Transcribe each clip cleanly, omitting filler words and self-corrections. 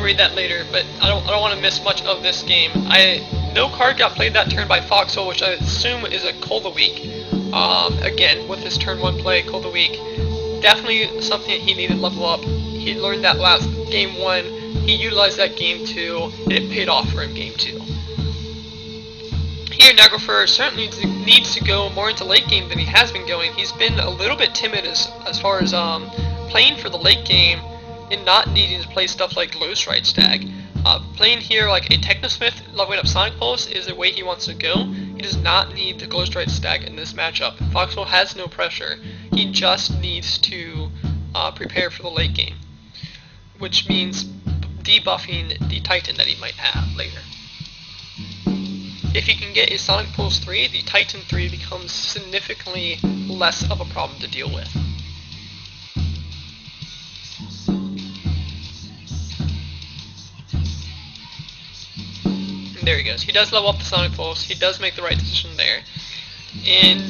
read that later, but I don't want to miss much of this game. No card got played that turn by Foxhull, which I assume is a Call the Week. Again, with his turn 1 play, Call the Week. Definitely something that he needed to level up. He learned that last game 1. He utilized that game 2, and it paid off for him game 2. Here, Naglfar certainly needs to go more into late game than he has been going. He's been a little bit timid as far as playing for the late game and not needing to play stuff like Glow Stride Stag. Playing here like a Technosmith, leveling up Sonic Pulse is the way he wants to go. He does not need the Glow Stride Stag in this matchup. Foxhull has no pressure. He just needs to prepare for the late game, which means debuffing the Titan that he might have later. If he can get a Sonic Pulse 3, the Titan 3 becomes significantly less of a problem to deal with. And there he goes. He does level up the Sonic Pulse. He does make the right decision there. And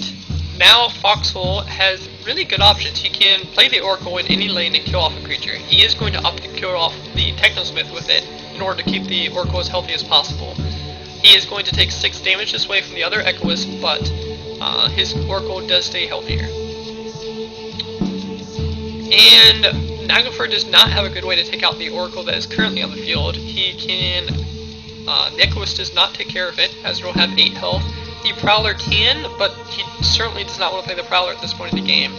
now Foxhull has really good options. He can play the Oracle in any lane and kill off a creature. He is going to opt to kill off the Technosmith with it in order to keep the Oracle as healthy as possible. He is going to take 6 damage this way from the other Echoist, but his Oracle does stay healthier. And Naglfar does not have a good way to take out the Oracle that is currently on the field. He can... the Echoist does not take care of it, as it will have 8 health. The Prowler can, but he certainly does not want to play the Prowler at this point in the game.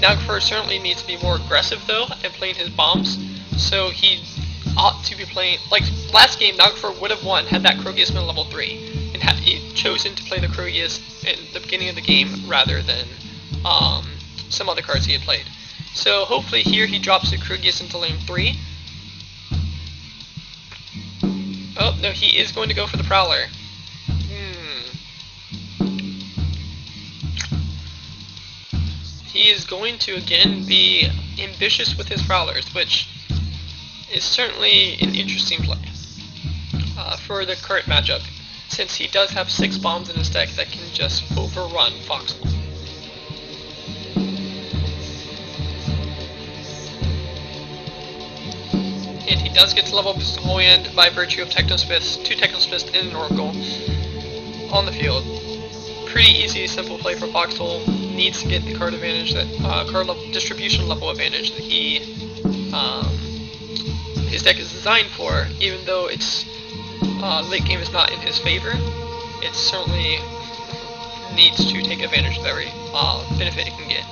Naglfar certainly needs to be more aggressive, though, and playing his bombs, so he ought to be playing, like last game, Naglfar would have won had that Krogius been level 3, and had he chosen to play the Krogius in the beginning of the game rather than some other cards he had played. So hopefully here he drops the Krogius into lane 3. Oh, no, he is going to go for the Prowler. He is going to again be ambitious with his Prowlers, which is certainly an interesting play for the current matchup, since he does have 6 bombs in his deck that can just overrun Foxhull. And he does get to level up his whole hand by virtue of Technosmiths, 2 Technosmiths and an Oracle on the field. Pretty easy, simple play for Foxhull. Needs to get the card advantage, that card level, distribution level advantage that his deck is designed for, even though its late game is not in his favor. It certainly needs to take advantage of every benefit it can get.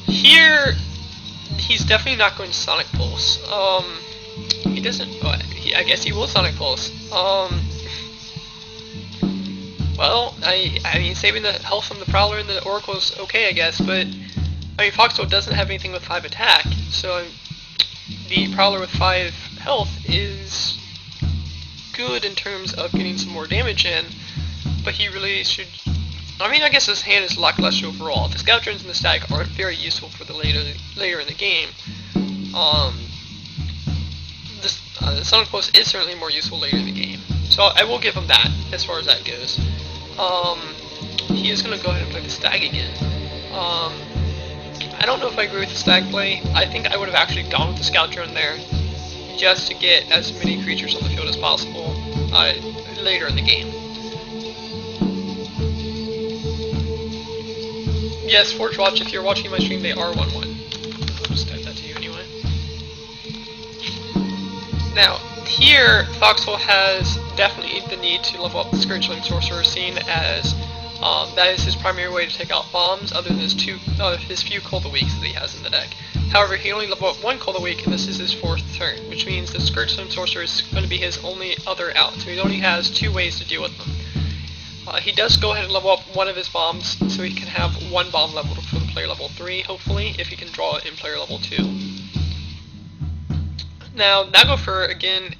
Here, he's definitely not going to Sonic Pulse. He doesn't. I guess he will Sonic Pulse. Well, I mean, saving the health from the Prowler and the Oracle is okay, I guess, but I mean, Foxhull doesn't have anything with 5 attack, so the Prowler with 5 health is good in terms of getting some more damage in, but he really should... I mean, I guess his hand is lackluster overall. The Scout Drones and the Stag aren't very useful for the later in the game. The Sonic Pulse is certainly more useful later in the game, so I will give him that as far as that goes. He is going to go ahead and play the Stag again. I don't know if I agree with the Stag play. I think I would have actually gone with the Scout Drone there, just to get as many creatures on the field as possible later in the game. Yes, Forge Watch, if you're watching my stream, they are 1-1. I'll just type that to you anyway. Now, here, Foxhull has definitely the need to level up the Scourgeling Sorcerer, seeing as that is his primary way to take out bombs, other than his few Call the Weeks that he has in the deck. However, he only leveled up 1 Call the Week, and this is his 4th turn, which means the Scourgeling Sorcerer is going to be his only other out, so he only has 2 ways to deal with them. He does go ahead and level up 1 of his bombs, so he can have 1 bomb leveled for the player level 3, hopefully, if he can draw it in player level 2. Now, Naglfar, again,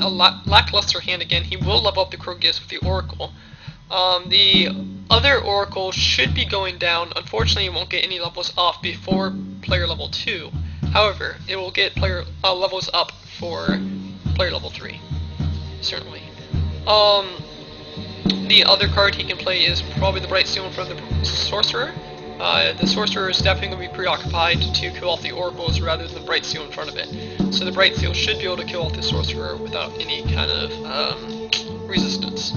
a lackluster hand again. He will level up the Krogius with the Oracle. The other Oracle should be going down. Unfortunately, it won't get any levels off before player level 2. However, it will get player levels up for player level 3, certainly. The other card he can play is probably the Bright Steel in front of the Sorcerer, The Sorcerer is definitely going to be preoccupied to kill off the Oracles rather than the Bright Seal in front of it. So the Bright Seal should be able to kill off the Sorcerer without any kind of resistance.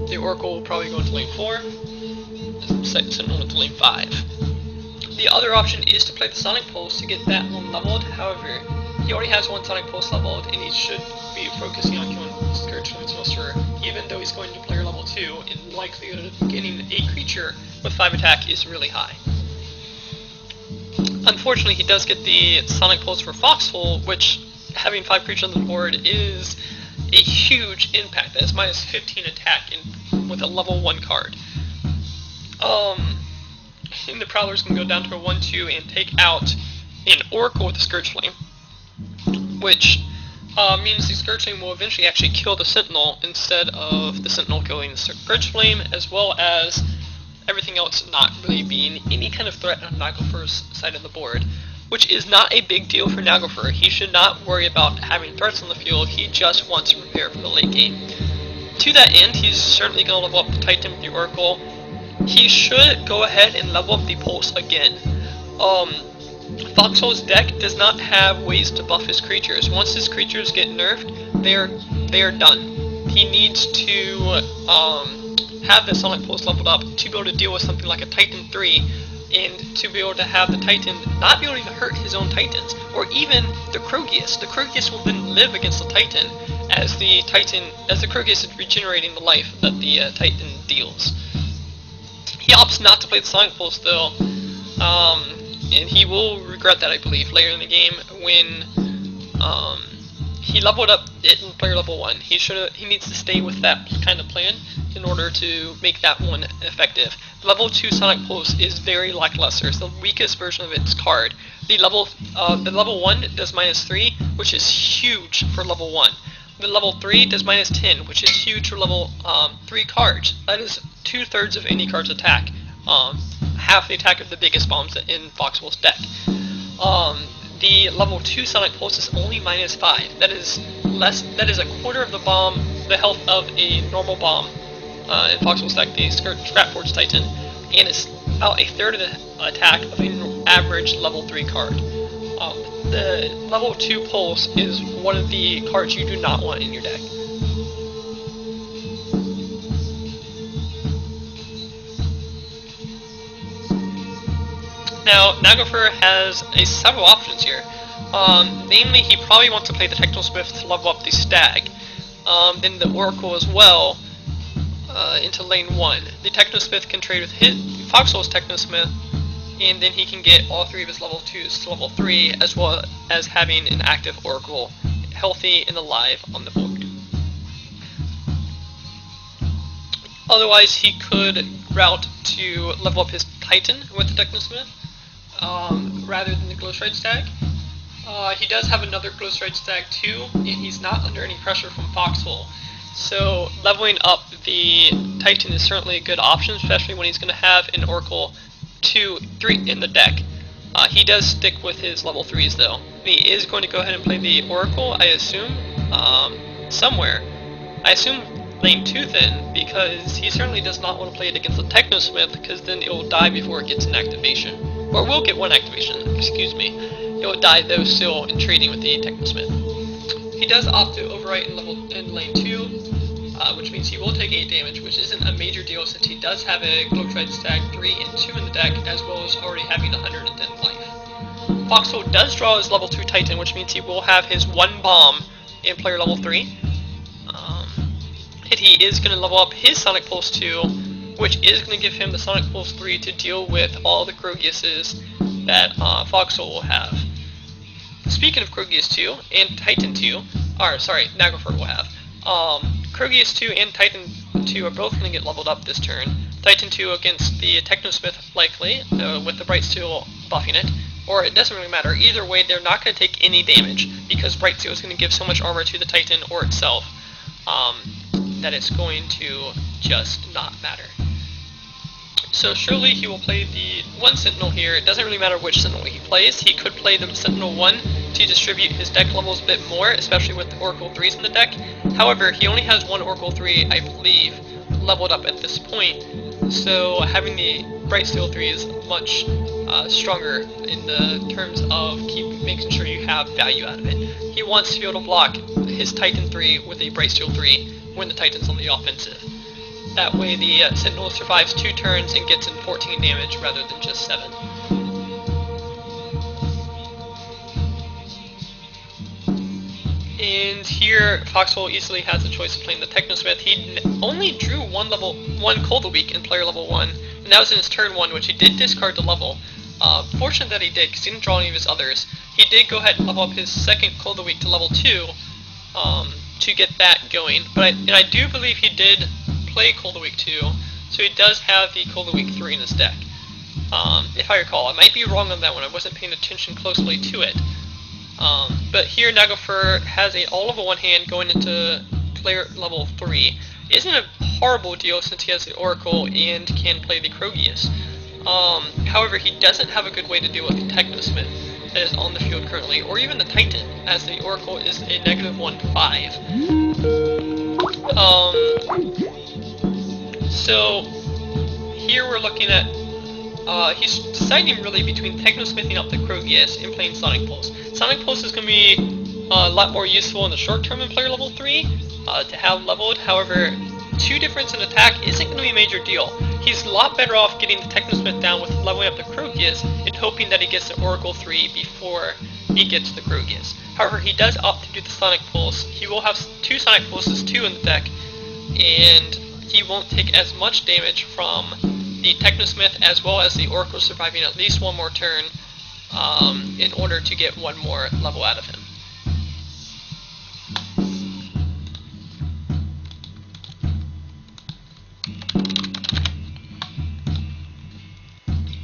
The Oracle will probably go into lane 4, and Sentinel into lane 5. The other option is to play the Sonic Pulse to get that one leveled. However, he already has one Sonic Pulse leveled, and he should be focusing on killing Scourge and Sorcerer, even though he's going to player level 2, and the likelihood of getting a creature with 5 attack is really high. Unfortunately, he does get the Sonic Pulse for Foxhull, which, having 5 creatures on the board, is a huge impact. That is minus 15 attack with a level 1 card. And the Prowler's going to go down to a 1-2 and take out an Oracle with a Scourge Flame, which means the Scourge Flame will eventually actually kill the Sentinel instead of the Sentinel killing the Scourge Flame, as well as everything else not really being any kind of threat on Naglfar's side of the board, which is not a big deal for Naglfar. He should not worry about having threats on the field, he just wants to prepare for the late game. To that end, he's certainly going to level up the Titan with the Oracle. He should go ahead and level up the Pulse again. Foxhull's deck does not have ways to buff his creatures. Once his creatures get nerfed, they are done. He needs to have the Sonic Pulse leveled up to be able to deal with something like a Titan 3, and to be able to have the Titan not be able to hurt his own Titans, or even the Krogius. The Krogius will then live against the Titan as the Krogius is regenerating the life that the Titan deals. He opts not to play the Sonic Pulse though, and he will regret that, I believe, later in the game when he leveled up it in player level 1. He needs to stay with that kind of plan in order to make that one effective. Level 2 Sonic Pulse is very lackluster. It's the weakest version of its card. The level 1 does -3, which is huge for level 1. The level 3 does -10, which is huge for level 3 cards. That is 2/3 of any card's attack. Half the attack of the biggest bombs in Foxhull's deck. The level 2 Sonic Pulse is only -5. That is a quarter of the health of a normal bomb in Foxhull's deck, the Scrapforge Titan, and it's about a third of the attack of an average level 3 card. The level 2 Pulse is one of the cards you do not want in your deck. Now, Naglfar has several options here. Namely, he probably wants to play the Technosmith to level up the Stag, then the Oracle as well, into lane 1. The Technosmith can trade with Foxhull's Technosmith, and then he can get all 3 of his level 2s to level 3, as well as having an active Oracle healthy and alive on the board. Otherwise, he could route to level up his Titan with the Technosmith, rather than the Glowstride Stag. He does have another Glowstride Stag too, and he's not under any pressure from Foxhull. So leveling up the Titan is certainly a good option, especially when he's going to have an Oracle 2, 3 in the deck. He does stick with his level 3s though. He is going to go ahead and play the Oracle, I assume, somewhere. I assume lane 2 then, because he certainly does not want to play it against the Technosmith, because then it will die before it gets an activation. Or will get one activation, excuse me. It will die though still in trading with the Technosmith. He does opt to overwrite in lane 2, which means he will take 8 damage, which isn't a major deal since he does have a Glowstride Stag 3 and 2 in the deck, as well as already having 110 life. Foxhull does draw his level 2 Titan, which means he will have his 1 bomb in player level 3. And he is going to level up his Sonic Pulse 2, which is going to give him the Sonic Pulse 3 to deal with all the Krogiuses that Foxhull will have. Speaking of Krogius 2 and Titan 2, Naglfar will have, Krogius 2 and Titan 2 are both going to get leveled up this turn. Titan 2 against the Technosmith likely, with the Bright Steel buffing it, or it doesn't really matter. Either way, they're not going to take any damage, because Bright Steel is going to give so much armor to the Titan or itself, that it's going to just not matter. So surely he will play the 1 Sentinel here. It doesn't really matter which Sentinel he plays. He could play the Sentinel 1 to distribute his deck levels a bit more, especially with the Oracle 3s in the deck. However, he only has 1 Oracle 3, I believe, leveled up at this point, So having the Bright Steel 3 is much stronger in the terms of making sure you have value out of it. He wants to be able to block his Titan 3 with a Bright Steel 3 when the Titan's on the offensive. That way the Sentinel survives 2 turns and gets in 14 damage rather than just 7. And here, Foxhull easily has the choice of playing the Technosmith. He only drew one Cold a Week in player level 1, and that was in his turn 1, which he did discard the level. Fortunate that he did, because he didn't draw any of his others. He did go ahead and level up his second Cold a Week to level 2 to get that going. And I do believe he did play Cold a Week 2, so he does have the Cold a Week 3 in his deck. If I recall, I might be wrong on that one. I wasn't paying attention closely to it. But here Naglfar has a all-level 1 hand going into player level 3. Isn't a horrible deal since he has the Oracle and can play the Krogius. However, he doesn't have a good way to deal with the Technosmith that is on the field currently, or even the Titan, as the Oracle is a -1 to 5. So here we're looking at he's deciding really between Technosmithing up the Krogius and playing Sonic Pulse. Sonic Pulse is going to be a lot more useful in the short term in player level 3 to have leveled. However, 2 difference in attack isn't going to be a major deal. He's a lot better off getting the Technosmith down with leveling up the Krogius and hoping that he gets the Oracle 3 before he gets the Krogius. However, he does opt to do the Sonic Pulse. He will have 2 Sonic Pulses too in the deck, and he won't take as much damage from the Technosmith as well as the Oracle surviving at least 1 more turn in order to get 1 more level out of him.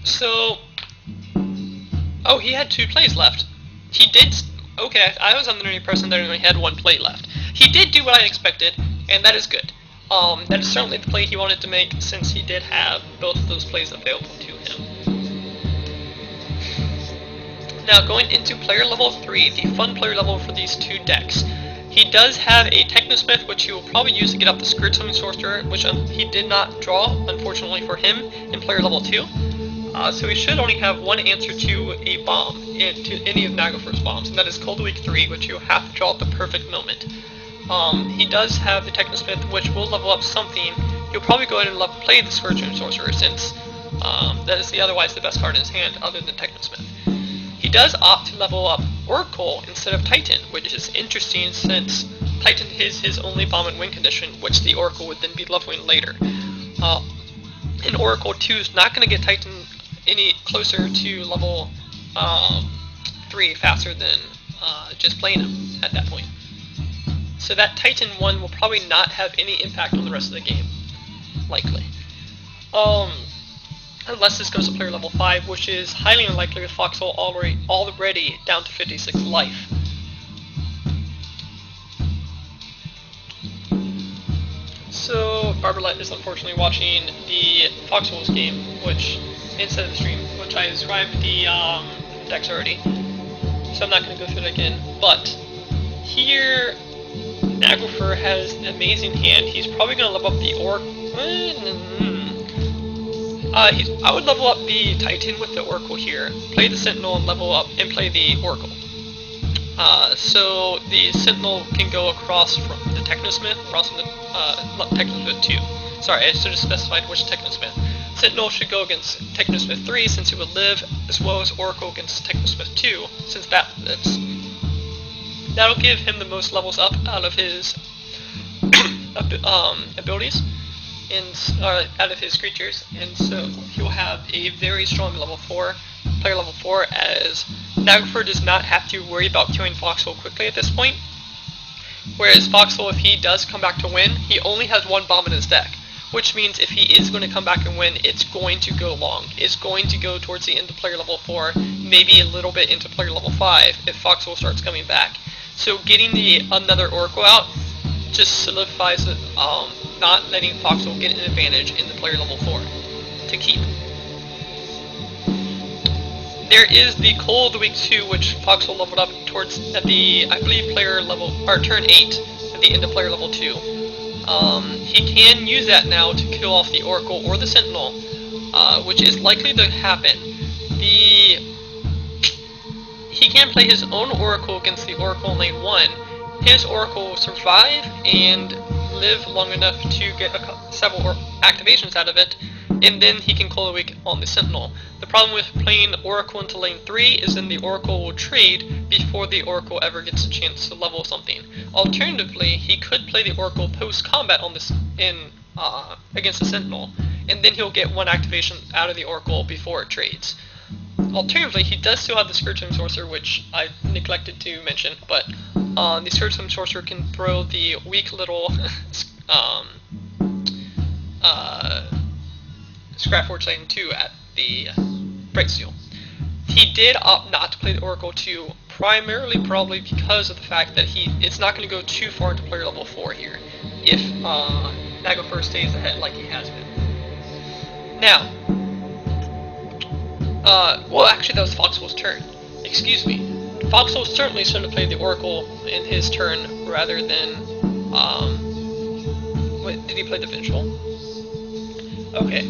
So, oh, he had 2 plays left. He did, okay, I was under the impression that he only had 1 play left. He did do what I expected, and that is good. That is certainly the play he wanted to make, since he did have both of those plays available to him. Now, going into player level 3, the fun player level for these 2 decks. He does have a Technosmith, which he will probably use to get up the Skirt Summoning Sorcerer, which he did not draw, unfortunately for him, in player level 2. So he should only have 1 answer to a bomb, to any of Naglfar's bombs, and that is Cold Week 3, which you have to draw at the perfect moment. He does have the Technosmith, which will level up something. He'll probably go ahead and play the Skirt Summoning Sorcerer, since that is otherwise the best card in his hand, other than Technosmith. He does opt to level up Oracle instead of Titan, which is interesting since Titan is his only bomb and win condition, which the Oracle would then be leveling later. And Oracle 2 is not going to get Titan any closer to level 3 faster than just playing him at that point. So that Titan 1 will probably not have any impact on the rest of the game, likely. Unless this goes to player level 5, which is highly unlikely with Foxhull already down to 56 life. So Barbarlet is unfortunately watching the Foxhull's game, which instead of the stream, which I described the decks already. So I'm not going to go through it again. But here, Naglfar has an amazing hand. He's probably going to level up the I would level up the Titan with the Oracle here, play the Sentinel and level up, and play the Oracle. So the Sentinel can go across from the Technosmith, across from the Technosmith 2. Sorry, I should have specified which Technosmith. Sentinel should go against Technosmith 3 since it would live, as well as Oracle against Technosmith 2 since that lives. That'll give him the most levels up out of his abilities, and out of his creatures, and so he'll have a very strong level 4, player level 4, as Naglfar does not have to worry about killing Foxhull quickly at this point. Whereas Foxhull, if he does come back to win, he only has 1 bomb in his deck, which means if he is going to come back and win, it's going to go long. It's going to go towards the end of player level 4, maybe a little bit into player level 5 if Foxhull starts coming back. So getting another Oracle out just solidifies it, not letting Foxhull get an advantage in the player level 4 to keep. There is the Cold Week 2, which Foxhull leveled up towards at the, I believe, player level, or turn 8 at the end of player level 2. he can use that now to kill off the Oracle or the Sentinel, which is likely to happen. He can play his own Oracle against the Oracle in lane 1. His Oracle will survive and live long enough to get several activations out of it, and then he can call a week on the Sentinel. The problem with playing Oracle into lane 3 is then the Oracle will trade before the Oracle ever gets a chance to level something. Alternatively, he could play the Oracle post-combat on this against the Sentinel, and then he'll get one activation out of the Oracle before it trades. Alternatively, he does still have the Scourge Time Sorcerer, which I neglected to mention, but the Scourge Time Sorcerer can throw the weak little Scrapforge Titan 2 at the Brightsteel. He did opt not to play the Oracle 2, primarily probably because of the fact that it's not going to go too far into player level 4 here, if Naglfar stays ahead like he has been. Now, well, actually that was Foxhull's turn. Excuse me. Foxhull certainly shouldn't have played the Oracle in his turn rather than, wait, did he play the Vengeful? Okay,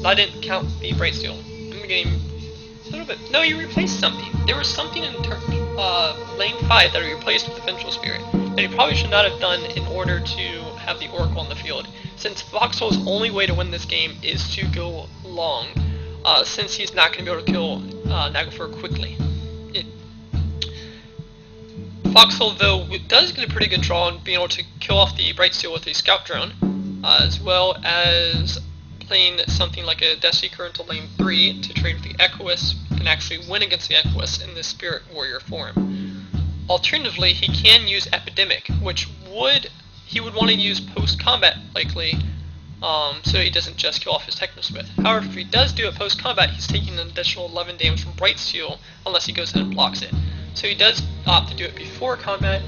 I didn't count the Brightsteel. I'm getting a little bit, no, you replaced something. There was something in lane 5 that he replaced with the Vengeful Spirit that he probably should not have done in order to have the Oracle on the field, since Foxhull's only way to win this game is to go long. Since he's not going to be able to kill Naglfar quickly. Foxhull, though, does get a pretty good draw on being able to kill off the Brightsteel with a Scout Drone, as well as playing something like a Deathseeker into lane 3 to trade with the Echoist, and actually win against the Echoist in the Spirit Warrior form. Alternatively, he can use Epidemic, which he would want to use post-combat, likely, so he doesn't just kill off his Technosmith. However, if he does do it post-combat, he's taking an additional 11 damage from Brightsteel, unless he goes ahead and blocks it. So he does opt to do it before combat,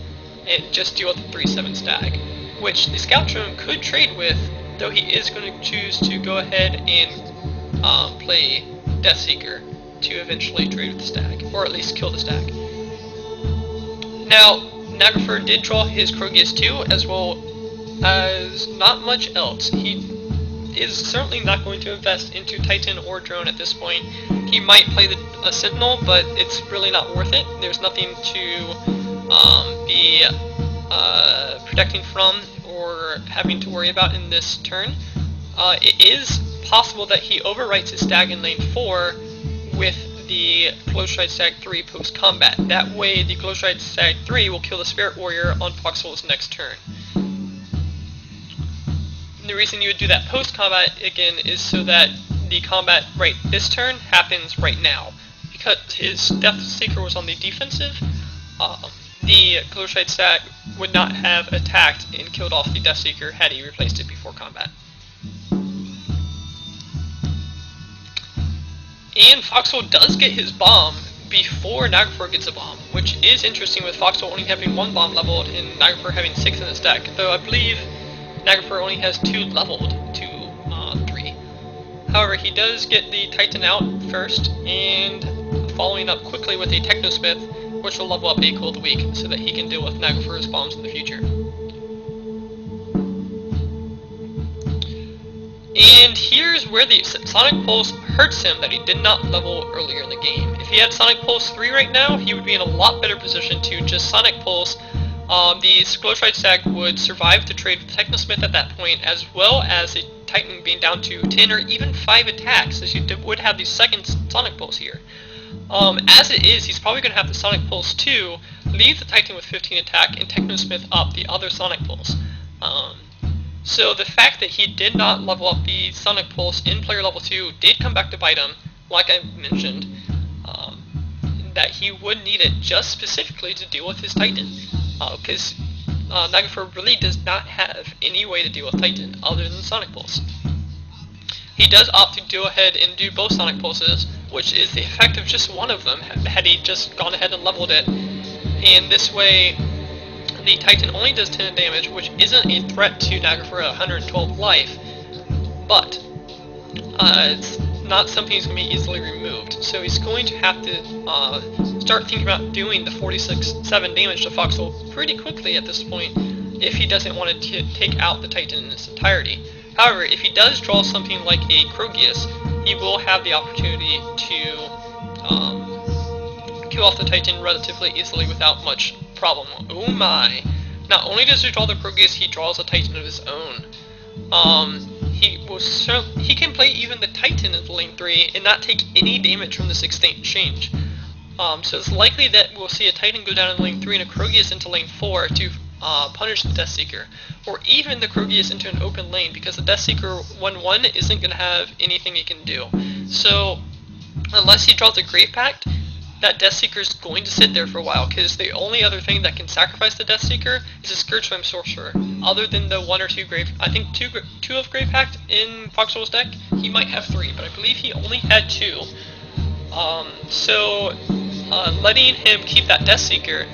and just deal with the 3/7 stag, which the Scout Drone could trade with, though he is going to choose to go ahead and play Deathseeker to eventually trade with the stag, or at least kill the stag. Now, Naglfar did draw his Krogius too, as well as not much else. He is certainly not going to invest into Titan or Drone at this point. He might play a Sentinel, but it's really not worth it. There's nothing to be protecting from or having to worry about in this turn. It is possible that he overwrites his stag in lane 4 with the Glowstride Stag 3 post-combat. That way, the Glowstride Stag 3 will kill the Spirit Warrior on Foxhull's next turn. And the reason you would do that post-combat, again, is so that the combat right this turn happens right now. Because his Deathseeker was on the defensive, the Glowstride Stag would not have attacked and killed off the Deathseeker had he replaced it before combat. And Foxhull does get his bomb before Naglfar gets a bomb, which is interesting with Foxhull only having 1 bomb leveled and Naglfar having 6 in his deck, though I believe Naglfar only has 2 leveled to 3. However, he does get the Titan out first, and following up quickly with a Technosmith, which will level up a Cold Week so that he can deal with Naglfar's bombs in the future. And here's where the Sonic Pulse hurts him that he did not level earlier in the game. If he had Sonic Pulse 3 right now, he would be in a lot better position to just Sonic Pulse. The Glowstride Stag would survive to trade with Technosmith at that point, as well as the Titan being down to 10 or even 5 attacks, as you would have the second Sonic Pulse here. As it is, he's probably going to have the Sonic Pulse 2, leave the Titan with 15 attack, and Technosmith up the other Sonic Pulse. So the fact that he did not level up the Sonic Pulse in player level 2 did come back to bite him, like I mentioned, that he would need it just specifically to deal with his Titan. Because Naglfar really does not have any way to deal with Titan other than Sonic Pulse. He does opt to go ahead and do both Sonic Pulses, which is the effect of just one of them, had he just gone ahead and leveled it. And this way, the Titan only does 10 damage, which isn't a threat to Naglfar at 112 life, but it's not something he's going to be easily removed. So he's going to have to start thinking about doing the 46-7 damage to Foxhull pretty quickly at this point if he doesn't want to take out the Titan in its entirety. However, if he does draw something like a Krogius, he will have the opportunity to kill off the Titan relatively easily without much problem. Oh my! Not only does he draw the Krogius, he draws a Titan of his own. He can play even the Titan into lane 3 and not take any damage from this exchange. So it's likely that we'll see a Titan go down in lane 3 and a Krogius into lane 4 to punish the Deathseeker, or even the Krogius into an open lane, because the Deathseeker 1/1 isn't going to have anything he can do. So unless he draws a Grave Pact, that Deathseeker is going to sit there for a while, because the only other thing that can sacrifice the Deathseeker is a Scourgeswim Sorcerer. Other than the 1 or 2 I think two of Grave Pact in Foxhull's deck. He might have 3, but I believe he only had 2. Letting him keep that Deathseeker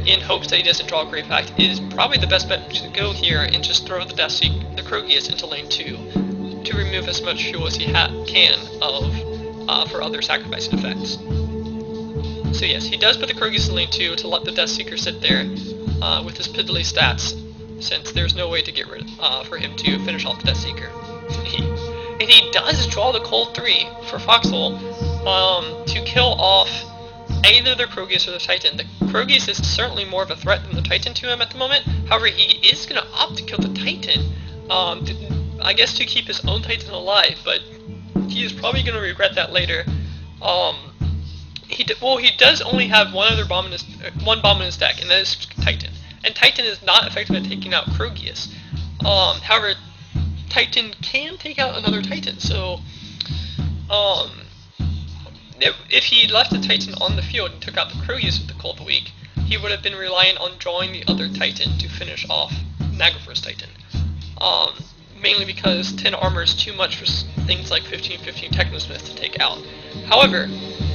in hopes that he doesn't draw a Grave Pact is probably the best bet to go here, and just throw the Krogius into lane 2 to remove as much fuel as he can for other sacrificing effects. So yes, he does put the Krogius in lane 2 to let the Deathseeker sit there with his piddly stats, since there's no way to get rid for him to finish off the Deathseeker. And he does draw the Cold 3 for Foxhull to kill off either the Krogius or the Titan. The Krogius is certainly more of a threat than the Titan to him at the moment. However, he is going to opt to kill the Titan, I guess to keep his own Titan alive, but he is probably going to regret that later. He does only have one bomb in his deck, and that is Titan. And Titan is not effective at taking out Krogius. However, Titan can take out another Titan, so if he left the Titan on the field and took out the Krogius with the Cold Weak, he would have been reliant on drawing the other Titan to finish off Naglfar's Titan. Mainly because 10 armor is too much for things like 15-15 Technosmith to take out. However,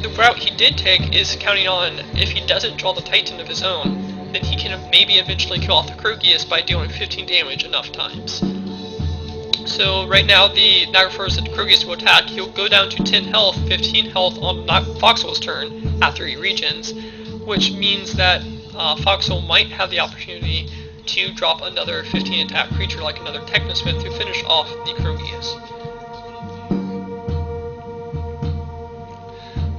the route he did take is counting on, if he doesn't draw the Titan of his own, then he can maybe eventually kill off the Krogius by dealing 15 damage enough times. So right now the Naglfar said Krogius will attack. He'll go down to 10 health, 15 health on Foxhull's turn after he regens, which means that Foxhull might have the opportunity to drop another 15 attack creature like another Technosmith to finish off the Krogius.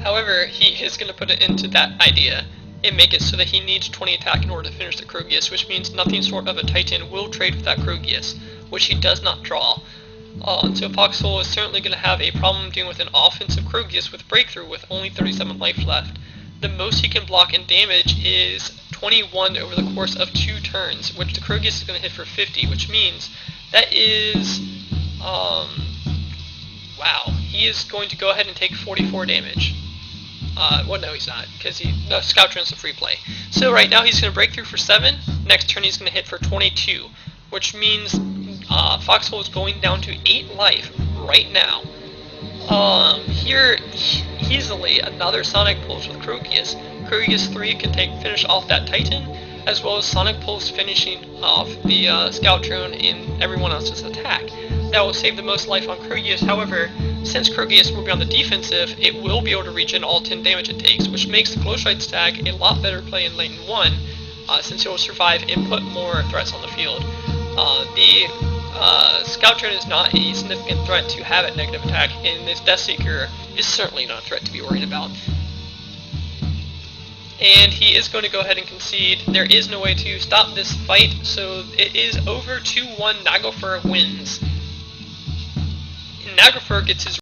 However, he is going to put it into that idea and make it so that he needs 20 attack in order to finish the Krogius, which means nothing short of a Titan will trade with that Krogius, which he does not draw. So Foxhull is certainly going to have a problem dealing with an offensive Krogius with Breakthrough with only 37 life left. The most he can block in damage is 21 over the course of 2 turns, which the Krogius is going to hit for 50, which means that is, wow, he is going to go ahead and take 44 damage. Well, no, he's not, because Scoutron is a free play. So right now he's going to break through for 7, next turn he's going to hit for 22, which means Foxhull is going down to 8 life right now. Here, easily another Sonic Pulse with Krogius. Krogius 3 can finish off that Titan, as well as Sonic Pulse finishing off the Scout Drone in everyone else's attack. That will save the most life on Krogius. However, since Krogius will be on the defensive, it will be able to regen all 10 damage it takes, which makes the Close Right Stag a lot better play in lane 1, since it will survive and put more threats on the field. The Scout Drone is not a significant threat to have at negative attack, and this Deathseeker is certainly not a threat to be worried about. And he is going to go ahead and concede. There is no way to stop this fight, so it is over 2-1. Naglfar wins. And Naglfar gets his